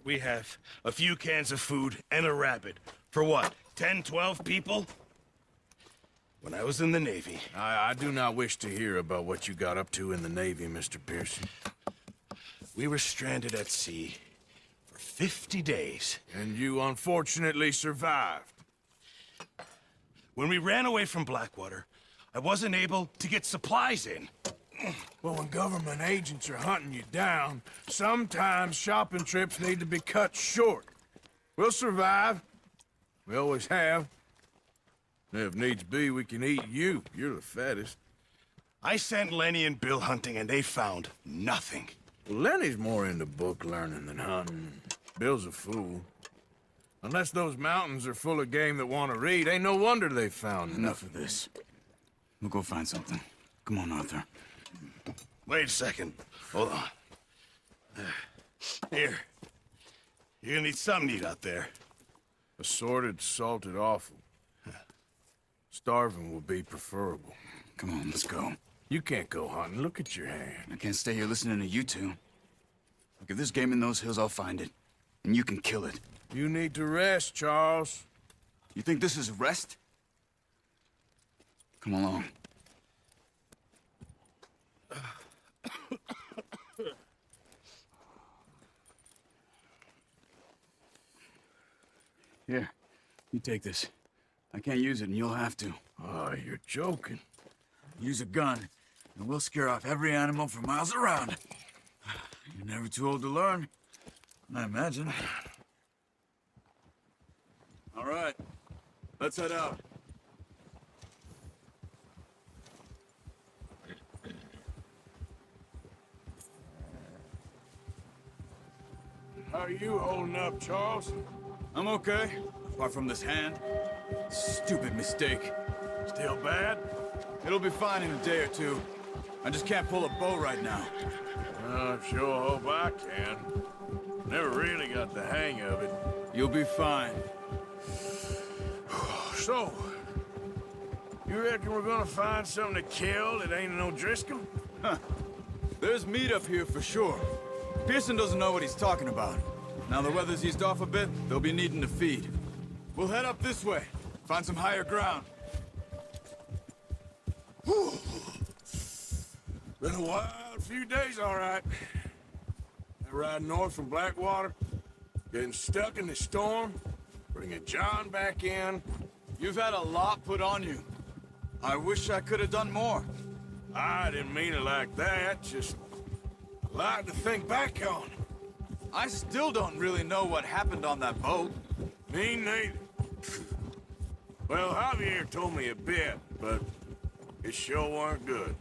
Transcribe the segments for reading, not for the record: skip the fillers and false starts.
We have a few cans of food and a rabbit. For what, 10, 12 people? When I was in the Navy... I do not wish to hear about what you got up to in the Navy, Mr. Pearson. We were stranded at sea for 50 days. And you unfortunately survived. When we ran away from Blackwater, I wasn't able to get supplies in. Well, when government agents are hunting you down, sometimes shopping trips need to be cut short. We'll survive. We always have. If needs be, we can eat you. You're the fattest. I sent Lenny and Bill hunting, and they found nothing. Well, Lenny's more into book learning than hunting. Bill's a fool. Unless those mountains are full of game that want to read, ain't no wonder they found Enough of this. We'll go find something. Come on, Arthur. Wait a second. Hold on. Here. You're gonna need something to eat out there. Assorted, salted offal. Starving will be preferable. Come on, let's go. You can't go hunting. Look at your hand. I can't stay here listening to you two. Look, if there's game in those hills, I'll find it. And you can kill it. You need to rest, Charles. You think this is rest? Come along. Here, you take this. I can't use it, and you'll have to. Oh, you're joking. Use a gun, and we'll scare off every animal for miles around. You're never too old to learn, I imagine. All right, let's head out. How are you holding up, Charles? I'm okay, apart from this hand. Stupid mistake. Still bad? It'll be fine in a day or two. I just can't pull a bow right now. I sure hope I can. Never really got the hang of it. You'll be fine. So, you reckon we're gonna find something to kill that ain't no Driscoll? Huh. There's meat up here for sure. Pearson doesn't know what he's talking about. Now the weather's eased off a bit, they'll be needing to feed. We'll head up this way, find some higher ground. Whew. Been a wild few days, all right. That ride north from Blackwater, getting stuck in the storm, bringing John back in. You've had a lot put on you. I wish I could have done more. I didn't mean it like that, just a lot to think back on. I still don't really know what happened on that boat. Me neither. Well, Javier told me a bit, but it sure weren't good.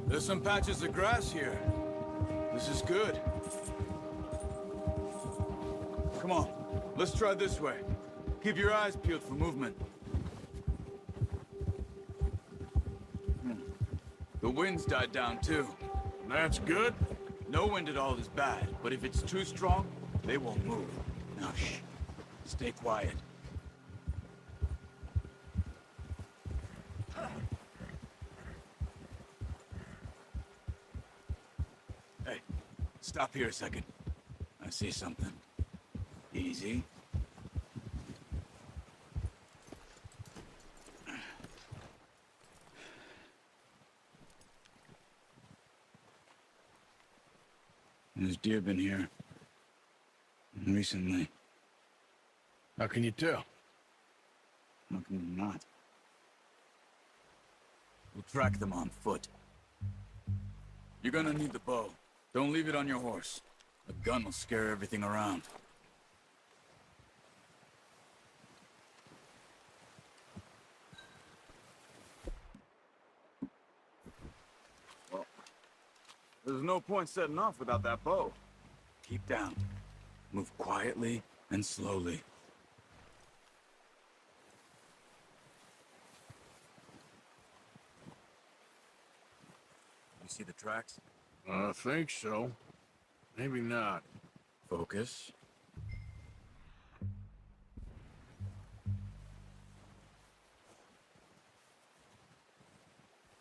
There's some patches of grass here. This is good. Come on, let's try this way. Keep your eyes peeled for movement. The wind's died down too. That's good. No wind at all is bad, but if it's too strong, they won't move. Now shh, stay quiet. Hey, stop here a second. I see something. Easy. There's deer been here. Recently. How can you tell? How can you not? We'll track them on foot. You're gonna need the bow. Don't leave it on your horse. A gun will scare everything around. Well, there's no point setting off without that bow. Keep down. Move quietly and slowly. You see the tracks? I think so. Maybe not. Focus.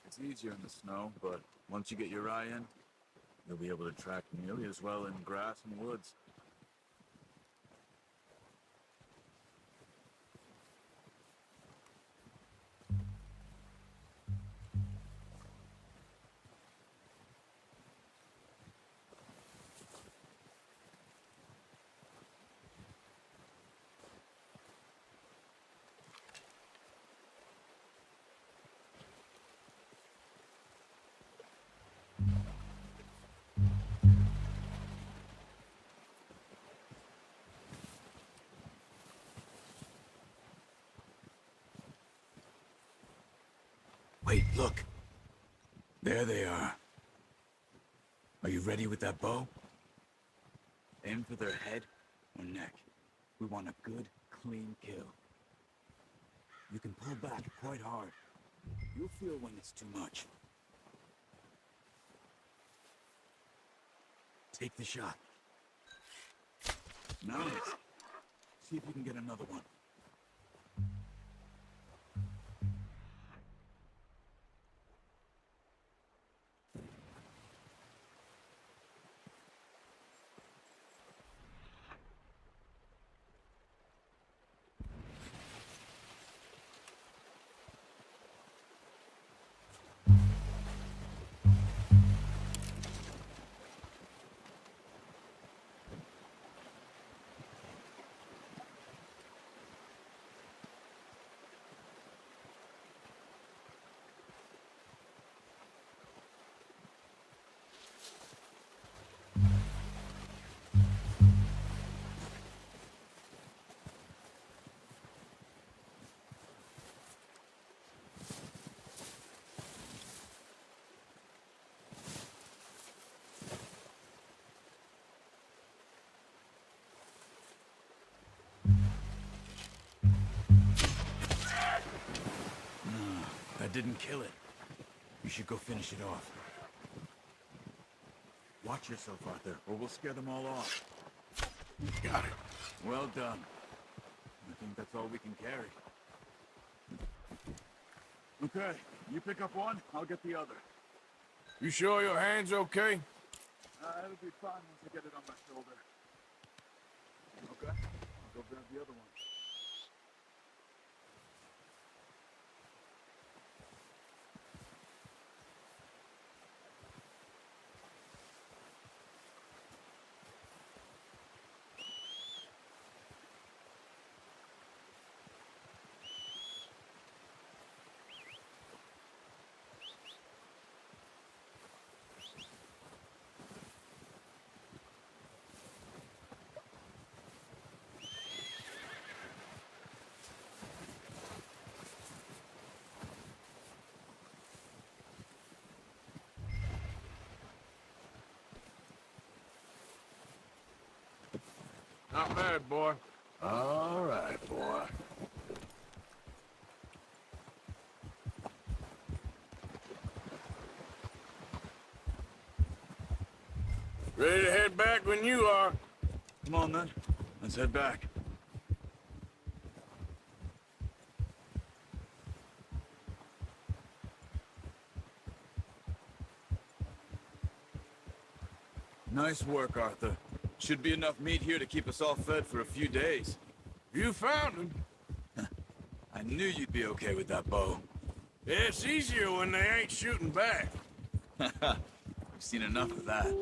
It's easier in the snow, but once you get your eye in, you'll be able to track nearly as well in grass and woods. Wait, look. There they are. Are you ready with that bow? Aim for their head or neck. We want a good, clean kill. You can pull back quite hard. You'll feel when it's too much. Take the shot. Nice. See if you can get another one. That didn't kill it. You should go finish it off. Watch yourself, Arthur, or we'll scare them all off. Got it. Well done. I think that's all we can carry. Okay, you pick up one, I'll get the other. You sure your hand's okay? It'll be fine once I get it on my shoulder. Okay, I'll go grab the other one. Not bad, boy. All right, boy. Ready to head back when you are. Come on, then. Let's head back. Nice work, Arthur. Should be enough meat here to keep us all fed for a few days. You found him. I knew you'd be okay with that bow. It's easier when they ain't shooting back. We've seen enough of that.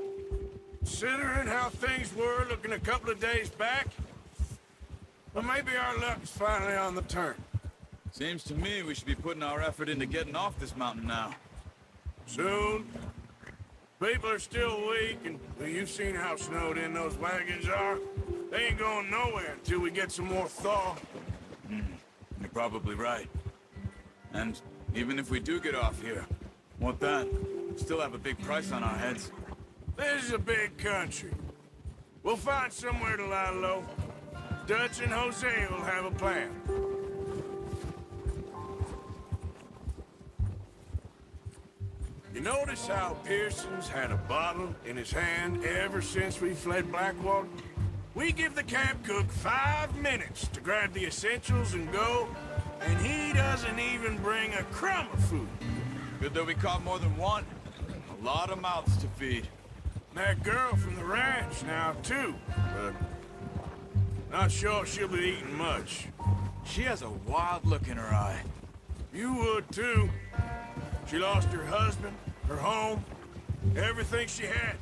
Considering how things were looking a couple of days back, well, maybe our luck's finally on the turn. Seems to me we should be putting our effort into getting off this mountain now. Soon. People are still weak, and well, you've seen how snowed in those wagons are. They ain't going nowhere until we get some more thaw. You're probably right. And even if we do get off here, what then? We still have a big price on our heads. This is a big country. We'll find somewhere to lie low. Dutch and Jose will have a plan. You notice how Pearson's had a bottle in his hand ever since we fled Blackwater? We give the camp cook 5 minutes to grab the essentials and go, and he doesn't even bring a crumb of food. Good that we caught more than one. A lot of mouths to feed. That girl from the ranch now, too, but not sure she'll be eating much. She has a wild look in her eye. You would, too. She lost her husband, her home, everything she had.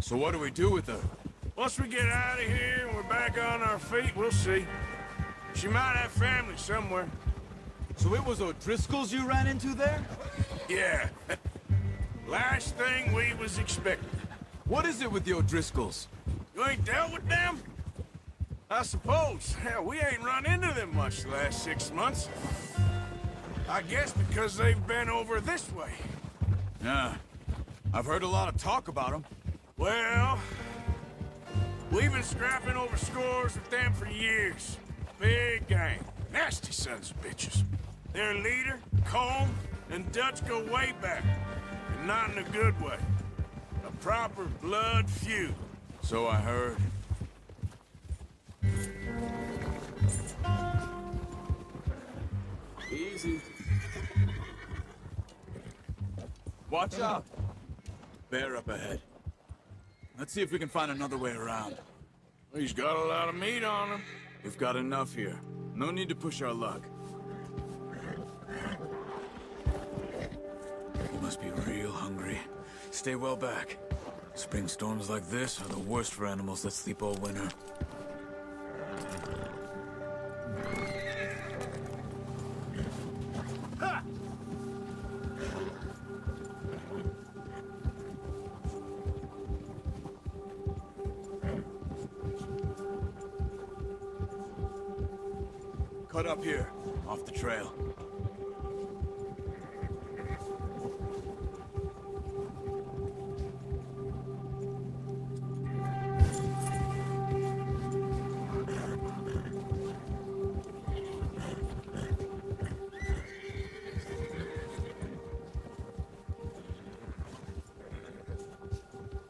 So what do we do with her? Once we get out of here and we're back on our feet, we'll see. She might have family somewhere. So it was O'Driscoll's you ran into there? Yeah. Last thing we was expecting. What is it with the O'Driscolls? You ain't dealt with them? I suppose. Hell, we ain't run into them much the last 6 months. I guess because they've been over this way. Yeah. I've heard a lot of talk about them. Well, we've been scrapping over scores with them for years. Big gang. Nasty sons of bitches. Their leader, Combe, and Dutch go way back. And not in a good way. A proper blood feud. So I heard. Easy. Watch out. Bear up ahead. Let's see if we can find another way around. He's got a lot of meat on him. We've got enough here. No need to push our luck. You must be real hungry. Stay well back. Spring storms like this are the worst for animals that sleep all winter. Ha! Cut up here, off the trail.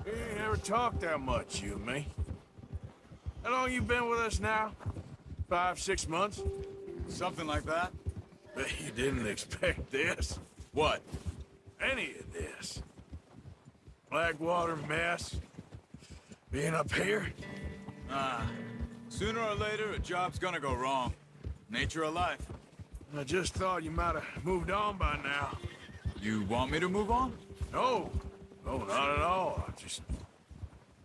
We ain't never talked that much, you and me. How long you been with us now? 5, 6 months? Something like that? Bet you didn't expect this. What? Any of this. Blackwater mess. Being up here. Sooner or later, a job's gonna go wrong. Nature of life. I just thought you might have moved on by now. You want me to move on? No. No, not at all. I just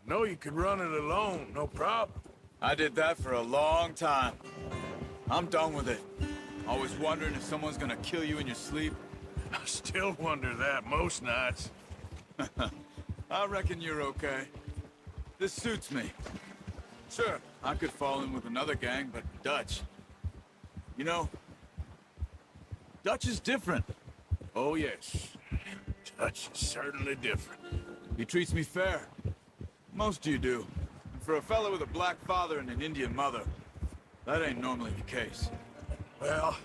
know you could run it alone, no problem. I did that for a long time. I'm done with it. Always wondering if someone's gonna kill you in your sleep. I still wonder that most nights. I reckon you're okay. This suits me. Sure, I could fall in with another gang, but Dutch. You know, Dutch is different. Oh, yes. Dutch is certainly different. He treats me fair. Most of you do. And for a fellow with a black father and an Indian mother, that ain't normally the case. Well,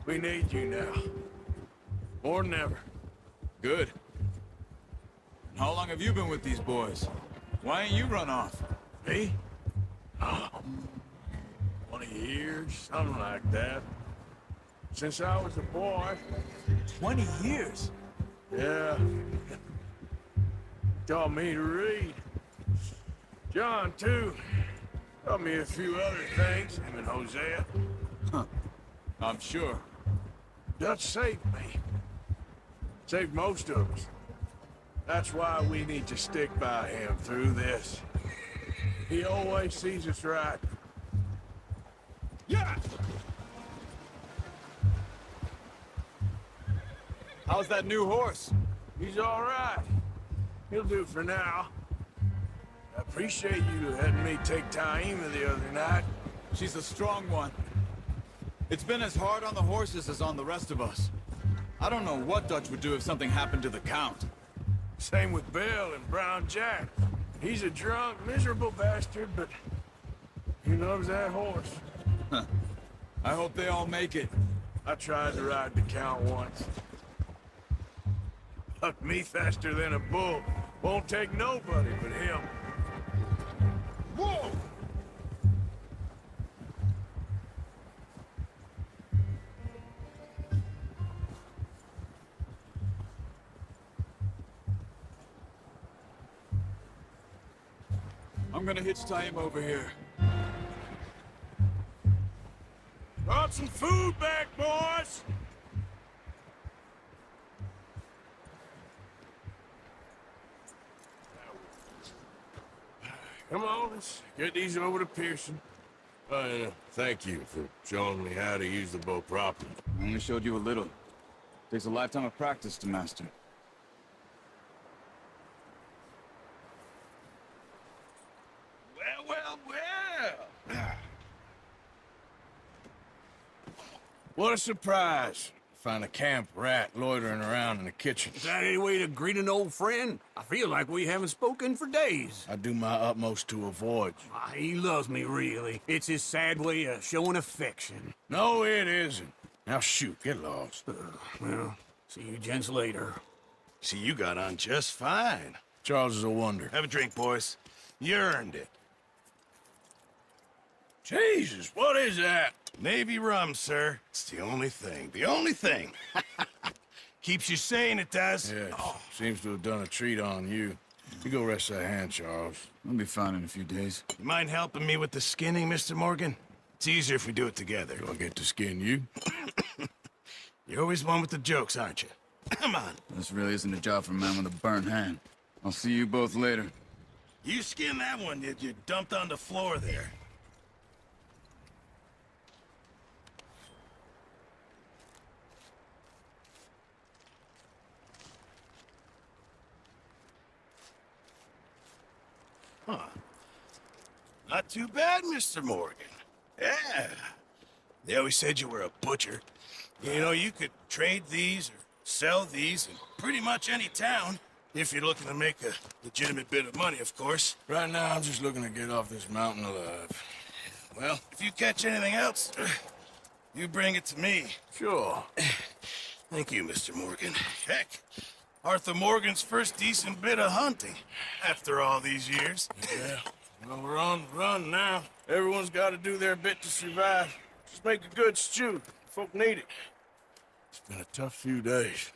we need you now. More than ever. Good. And how long have you been with these boys? Why ain't you run off? Me? Oh, 20 years, something like that. Since I was a boy. 20 years? Yeah. Taught me to read. John, too. Taught me a few other things, him and Hosea. Huh. I'm sure. Dutch saved me. Saved most of us. That's why we need to stick by him through this. He always sees us right. Yeah! How's that new horse? He's all right. He'll do for now. I appreciate you letting me take Taima the other night. She's a strong one. It's been as hard on the horses as on the rest of us. I don't know what Dutch would do if something happened to the Count. Same with Bill and Brown Jack. He's a drunk, miserable bastard, but he loves that horse. I hope they all make it. I tried to ride the Count once. Bucked me faster than a bull. Won't take nobody but him. Whoa! I'm gonna hitch time over here. Brought some food back, boys! Come on, let's get these over to Pearson. Thank you for showing me how to use the bow properly. I only showed you a little. Takes a lifetime of practice to master. Well. What a surprise. Find a camp rat loitering around in the kitchen. Is that any way to greet an old friend? I feel like we haven't spoken for days. I do my utmost to avoid you. He loves me, really. It's his sad way of showing affection. No, it isn't. Now shoot, get lost. Well, see you gents later. See, you got on just fine. Charles is a wonder. Have a drink, boys. You earned it. Jesus, what is that? Navy rum, sir. It's the only thing. The only thing. Keeps you sane, it does. Yes, seems to have done a treat on you. You go rest that hand, Charles. I'll be fine in a few days. You mind helping me with the skinning, Mr. Morgan? It's easier if we do it together. Do I get to skin you? You're always one with the jokes, aren't you? Come on. This really isn't a job for a man with a burnt hand. I'll see you both later. You skin that one that you dumped on the floor there. Huh. Not too bad, Mr. Morgan. Yeah. They always said you were a butcher. You know, you could trade these or sell these in pretty much any town. If you're looking to make a legitimate bit of money, of course. Right now, I'm just looking to get off this mountain alive. Well, if you catch anything else, you bring it to me. Sure. Thank you, Mr. Morgan. Heck, Arthur Morgan's first decent bit of hunting after all these years. Yeah. Well, we're on the run now. Everyone's got to do their bit to survive. Just make a good stew. Folk need it. It's been a tough few days.